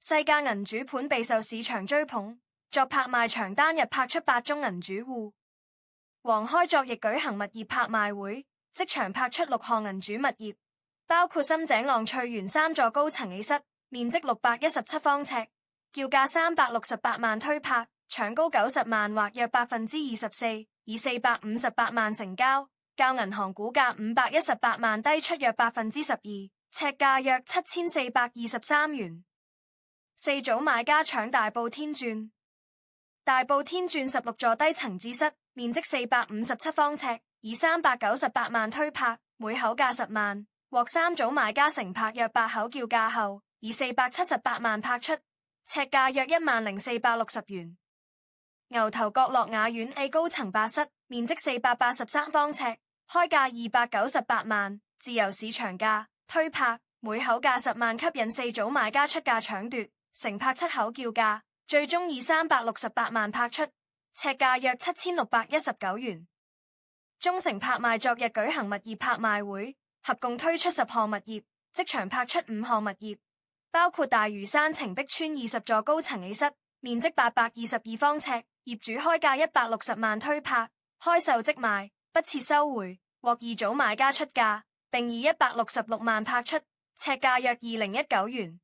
細價銀主盤備受市場追捧，作拍賣場單日拍出8宗銀主戶。黃開昨亦舉行物業拍賣會，即場拍出6項銀主物業，包括深井浪翠園3座高層 A 室，面積617方尺，叫價368萬推拍，搶高90萬或約24%，以458萬成交，較銀行估價518萬低出約12%，尺價約7423元。4組買家搶大埔天鑽。大埔天鑽16座低層自室，面積457方尺，以398萬推拍，每口價10萬，獲3組買家承拍約8口叫價後，以478萬拍出，尺價約10,460元。牛頭角樂雅苑 A 高層8室，面積483方尺，開價298萬，自由市場價推拍，每口價10萬，吸引4組買家出價搶奪，承拍7口叫價，最終以368萬拍出，尺價約7619元。中誠拍賣昨日舉行物業拍賣會，合共推出10項物業，即場拍出5項物業，包括大嶼山澄碧邨20座高層 A 室，面積822方尺，業主開價160萬推拍，開售即賣，不設收回，獲2組買家出價，並以166萬拍出，尺價約2019元。